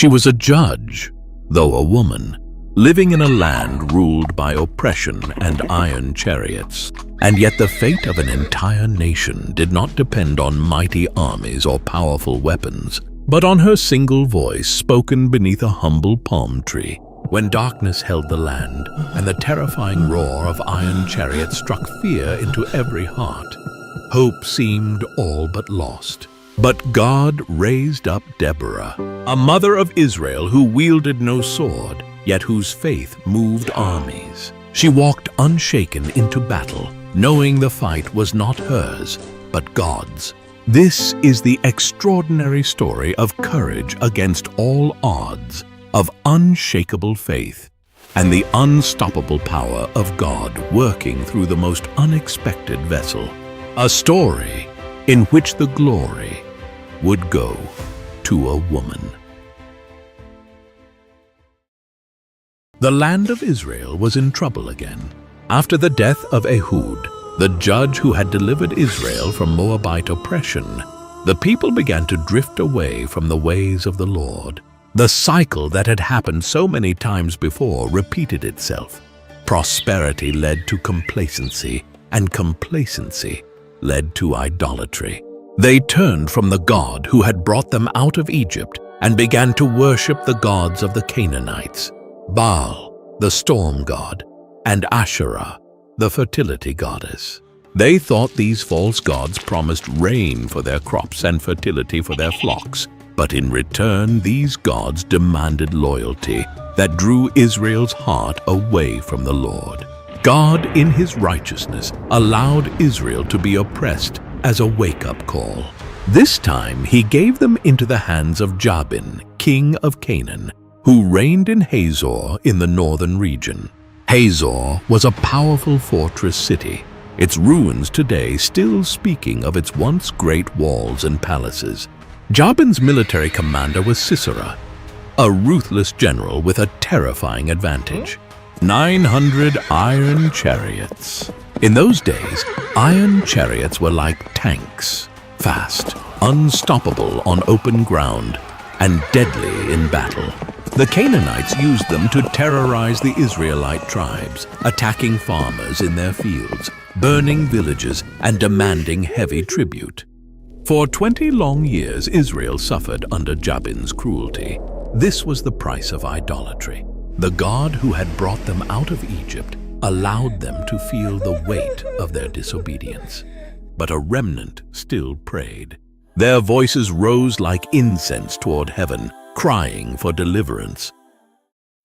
She was a judge, though a woman, living in a land ruled by oppression and iron chariots. And yet the fate of an entire nation did not depend on mighty armies or powerful weapons, but on her single voice spoken beneath a humble palm tree. When darkness held the land, and the terrifying roar of iron chariots struck fear into every heart, hope seemed all but lost. But God raised up Deborah, a mother of Israel who wielded no sword, yet whose faith moved armies. She walked unshaken into battle, knowing the fight was not hers, but God's. This is the extraordinary story of courage against all odds, of unshakable faith, and the unstoppable power of God working through the most unexpected vessel. A story in which the glory would go to a woman. The land of Israel was in trouble again. After the death of Ehud, the judge who had delivered Israel from Moabite oppression, the people began to drift away from the ways of the Lord. The cycle that had happened so many times before repeated itself. Prosperity led to complacency, and complacency led to idolatry. They turned from the God who had brought them out of Egypt and began to worship the gods of the Canaanites, Baal, the storm god, and Asherah, the fertility goddess. They thought these false gods promised rain for their crops and fertility for their flocks, but in return these gods demanded loyalty that drew Israel's heart away from the Lord. God, in his righteousness, allowed Israel to be oppressed as a wake-up call. This time he gave them into the hands of Jabin, king of Canaan, who reigned in Hazor in the northern region. Hazor was a powerful fortress city, its ruins today still speaking of its once great walls and palaces. Jabin's military commander was Sisera, a ruthless general with a terrifying advantage: 900 iron chariots. In those days, iron chariots were like tanks, fast, unstoppable on open ground, and deadly in battle. The Canaanites used them to terrorize the Israelite tribes, attacking farmers in their fields, burning villages, and demanding heavy tribute. For 20 long years, Israel suffered under Jabin's cruelty. This was the price of idolatry. The God who had brought them out of Egypt allowed them to feel the weight of their disobedience. But a remnant still prayed. Their voices rose like incense toward heaven, crying for deliverance.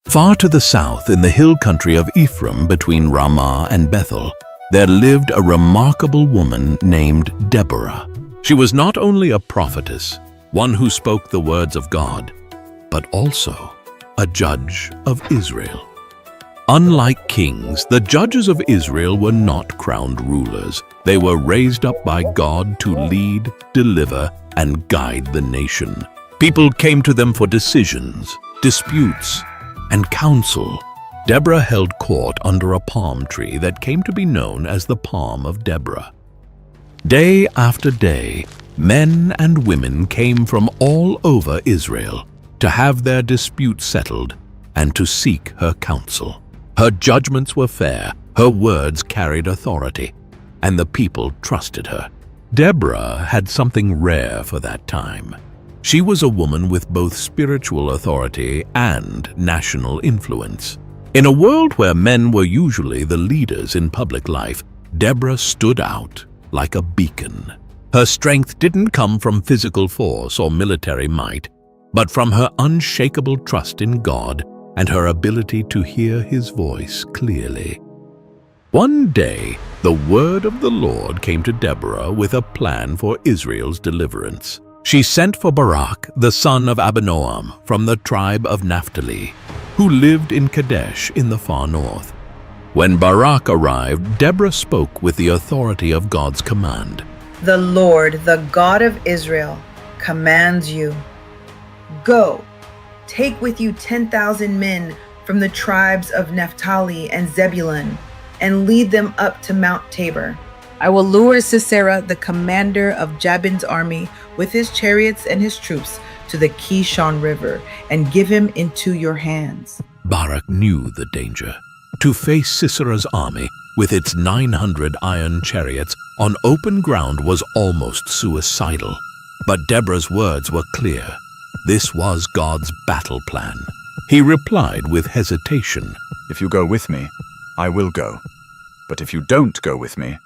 Far to the south, in the hill country of Ephraim between Ramah and Bethel, there lived a remarkable woman named Deborah. She was not only a prophetess, one who spoke the words of God, but also a judge of Israel. Unlike kings, the judges of Israel were not crowned rulers. They were raised up by God to lead, deliver, and guide the nation. People came to them for decisions, disputes, and counsel. Deborah held court under a palm tree that came to be known as the Palm of Deborah. Day after day, men and women came from all over Israel to have their disputes settled and to seek her counsel. Her judgments were fair, her words carried authority, and the people trusted her. Deborah had something rare for that time. She was a woman with both spiritual authority and national influence. In a world where men were usually the leaders in public life, Deborah stood out like a beacon. Her strength didn't come from physical force or military might, but from her unshakable trust in God and her ability to hear his voice clearly. One day, the word of the Lord came to Deborah with a plan for Israel's deliverance. She sent for Barak, the son of Abinoam, from the tribe of Naphtali, who lived in Kadesh in the far north. When Barak arrived, Deborah spoke with the authority of God's command. The Lord, the God of Israel, commands you, go, take with you 10,000 men from the tribes of Naphtali and Zebulun, and lead them up to Mount Tabor. I will lure Sisera, the commander of Jabin's army, with his chariots and his troops, to to the Kishon River and give him into your hands." Barak knew the danger. To face Sisera's army with its 900 iron chariots on open ground was almost suicidal. But Deborah's words were clear. This was God's battle plan. He replied with hesitation, "If you go with me, I will go. But if you don't go with me,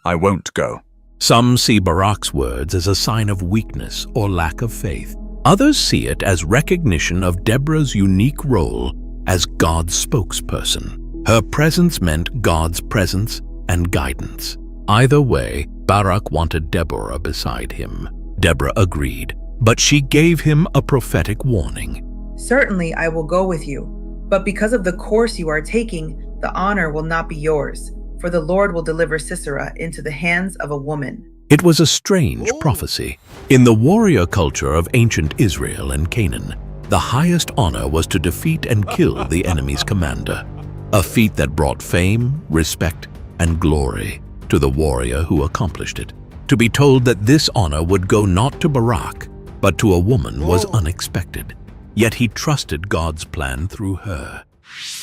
I won't go." Some see Barak's words as a sign of weakness or lack of faith. Others see it as recognition of Deborah's unique role as God's spokesperson. Her presence meant God's presence and guidance. Either way, Barak wanted Deborah beside him. Deborah agreed, but she gave him a prophetic warning. "Certainly I will go with you, but because of the course you are taking, the honor will not be yours, for the Lord will deliver Sisera into the hands of a woman." It was a strange prophecy. In the warrior culture of ancient Israel and Canaan, the highest honor was to defeat and kill the enemy's commander, a feat that brought fame, respect, and glory to the warrior who accomplished it. To be told that this honor would go not to Barak, but to a woman was unexpected. Yet he trusted God's plan through her.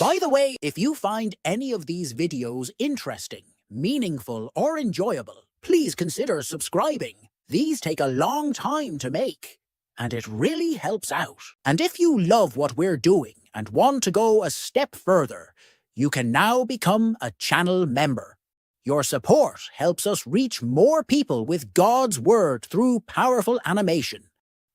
By the way, if you find any of these videos interesting, meaningful, or enjoyable, please consider subscribing. These take a long time to make, and it really helps out. And if you love what we're doing and want to go a step further, you can now become a channel member. Your support helps us reach more people with God's word through powerful animation.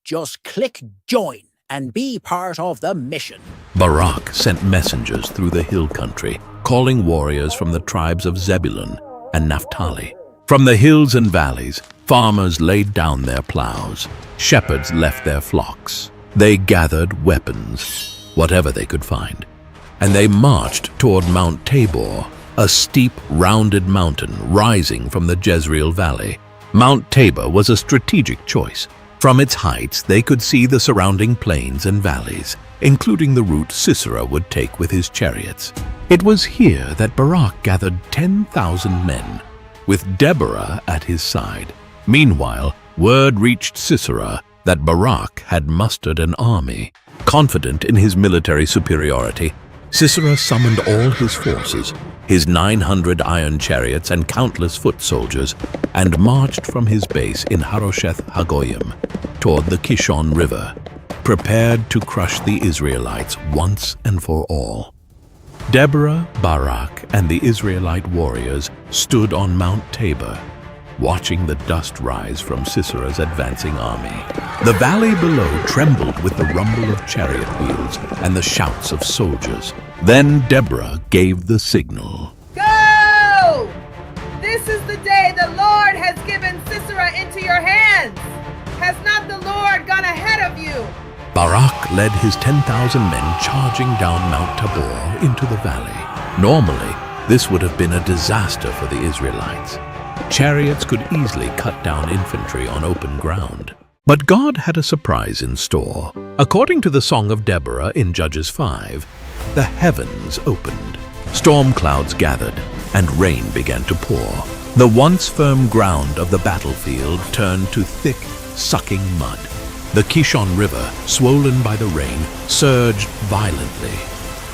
Just click join and be part of the mission. Barak sent messengers through the hill country, calling warriors from the tribes of Zebulun and Naphtali. From the hills and valleys, farmers laid down their plows. Shepherds left their flocks. They gathered weapons, whatever they could find, and they marched toward Mount Tabor, a steep, rounded mountain rising from the Jezreel Valley. Mount Tabor was a strategic choice. From its heights, they could see the surrounding plains and valleys, including the route Sisera would take with his chariots. It was here that Barak gathered 10,000 men, with Deborah at his side. Meanwhile, word reached Sisera that Barak had mustered an army. Confident in his military superiority, Sisera summoned all his forces, his 900 iron chariots and countless foot soldiers, and marched from his base in Harosheth Hagoyim toward the Kishon River, prepared to crush the Israelites once and for all. Deborah, Barak, and the Israelite warriors stood on Mount Tabor, watching the dust rise from Sisera's advancing army. The valley below trembled with the rumble of chariot wheels and the shouts of soldiers. Then Deborah gave the signal. "Go! This is the day the Lord has given Sisera into your hands. Has not the Lord gone ahead of you?" Barak led his 10,000 men charging down Mount Tabor into the valley. Normally, this would have been a disaster for the Israelites. Chariots could easily cut down infantry on open ground. But God had a surprise in store. According to the Song of Deborah in Judges 5, the heavens opened. Storm clouds gathered, and rain began to pour. The once firm ground of the battlefield turned to thick, sucking mud. The Kishon River, swollen by the rain, surged violently,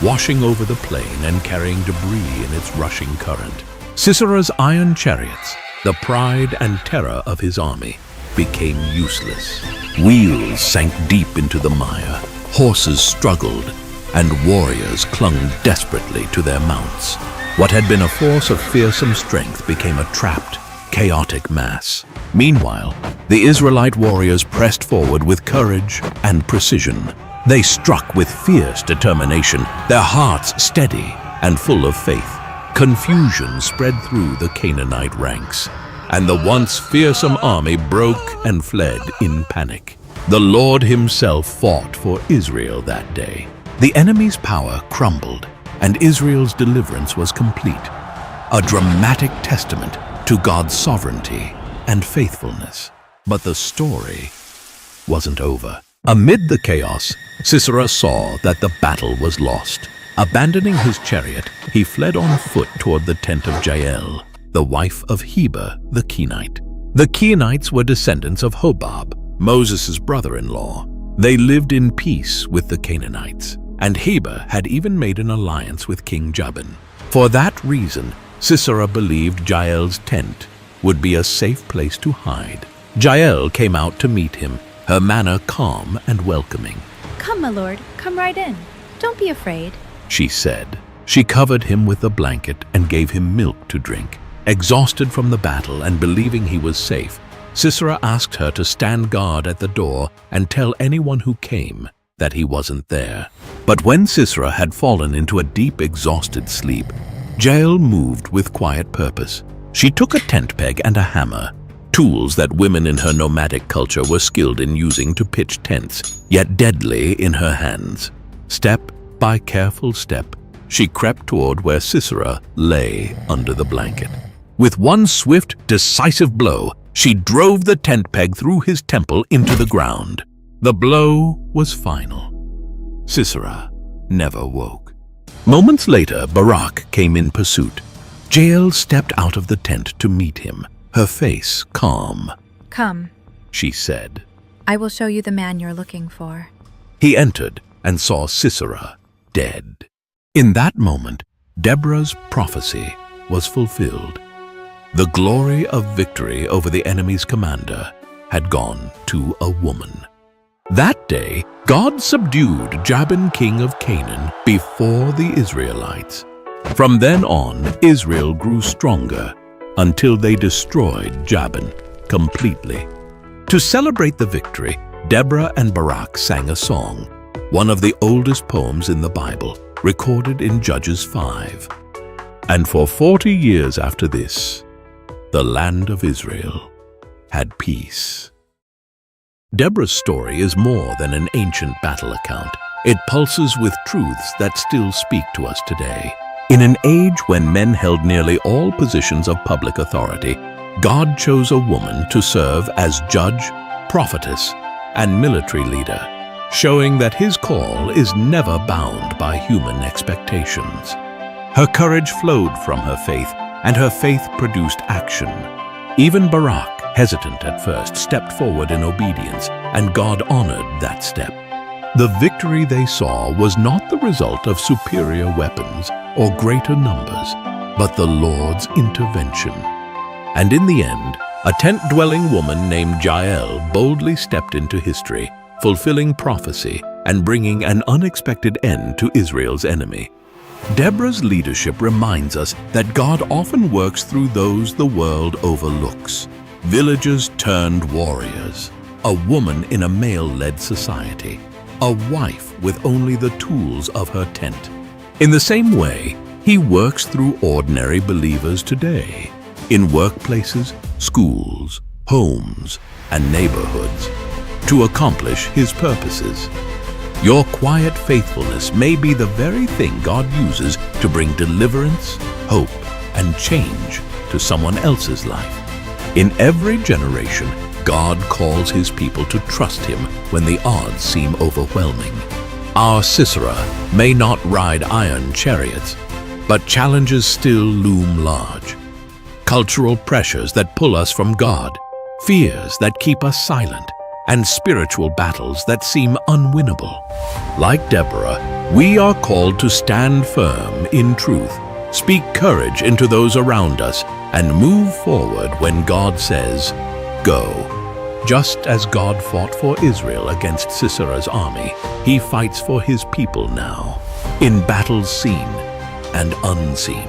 washing over the plain and carrying debris in its rushing current. Sisera's iron chariots, the pride and terror of his army, became useless. Wheels sank deep into the mire, horses struggled, and warriors clung desperately to their mounts. What had been a force of fearsome strength became a trapped, chaotic mass. Meanwhile, the Israelite warriors pressed forward with courage and precision. They struck with fierce determination, their hearts steady and full of faith. Confusion spread through the Canaanite ranks, and the once fearsome army broke and fled in panic. The Lord himself fought for Israel that day. The enemy's power crumbled, and Israel's deliverance was complete, a dramatic testament to God's sovereignty and faithfulness. But the story wasn't over. Amid the chaos, Sisera saw that the battle was lost. Abandoning his chariot, he fled on foot toward the tent of Jael, the wife of Heber the Kenite. The Kenites were descendants of Hobab, Moses' brother-in-law. They lived in peace with the Canaanites, and Heber had even made an alliance with King Jabin. For that reason, Sisera believed Jael's tent would be a safe place to hide. Jael came out to meet him, her manner calm and welcoming. "Come, my lord, come right in. Don't be afraid," she said. She covered him with a blanket and gave him milk to drink. Exhausted from the battle and believing he was safe, Sisera asked her to stand guard at the door and tell anyone who came that he wasn't there. But when Sisera had fallen into a deep, exhausted sleep, Jael moved with quiet purpose. She took a tent peg and a hammer, tools that women in her nomadic culture were skilled in using to pitch tents, yet deadly in her hands. Step by careful step, she crept toward where Sisera lay under the blanket. With one swift, decisive blow, she drove the tent peg through his temple into the ground. The blow was final. Sisera never woke. Moments later, Barak came in pursuit. Jael stepped out of the tent to meet him, her face calm. "Come," she said. "I will show you the man you're looking for." He entered and saw Sisera dead. In that moment, Deborah's prophecy was fulfilled. The glory of victory over the enemy's commander had gone to a woman. That day, God subdued Jabin, king of Canaan, before the Israelites. From then on, Israel grew stronger until they destroyed Jabin completely. To celebrate the victory, Deborah and Barak sang a song, one of the oldest poems in the Bible, recorded in Judges 5. And for 40 years after this, the land of Israel had peace. Deborah's story is more than an ancient battle account. It pulses with truths that still speak to us today. In an age when men held nearly all positions of public authority, God chose a woman to serve as judge, prophetess, and military leader, showing that his call is never bound by human expectations. Her courage flowed from her faith, and her faith produced action. Even Barak, hesitant at first, stepped forward in obedience, and God honored that step. The victory they saw was not the result of superior weapons or greater numbers, but the Lord's intervention. And in the end, a tent-dwelling woman named Jael boldly stepped into history, fulfilling prophecy and bringing an unexpected end to Israel's enemy. Deborah's leadership reminds us that God often works through those the world overlooks. Villagers turned warriors, a woman in a male-led society, a wife with only the tools of her tent. In the same way, he works through ordinary believers today, in workplaces, schools, homes, and neighborhoods, to accomplish his purposes. Your quiet faithfulness may be the very thing God uses to bring deliverance, hope, and change to someone else's life. In every generation, God calls his people to trust him when the odds seem overwhelming. Our Sisera may not ride iron chariots, but challenges still loom large. Cultural pressures that pull us from God, fears that keep us silent, and spiritual battles that seem unwinnable. Like Deborah, we are called to stand firm in truth, speak courage into those around us, and move forward when God says, "Go." Just as God fought for Israel against Sisera's army, he fights for his people now, in battles seen and unseen,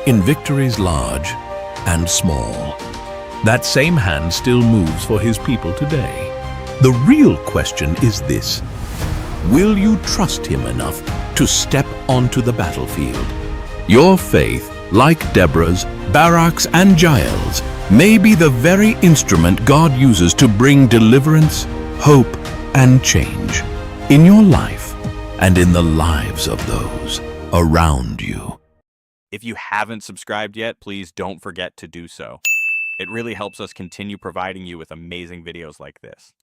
in victories large and small. That same hand still moves for his people today. The real question is this: will you trust him enough to step onto the battlefield? Your faith, like Deborah's, Barak's, and Jael's, may be the very instrument God uses to bring deliverance, hope, and change in your life and in the lives of those around you. If you haven't subscribed yet, please don't forget to do so. It really helps us continue providing you with amazing videos like this.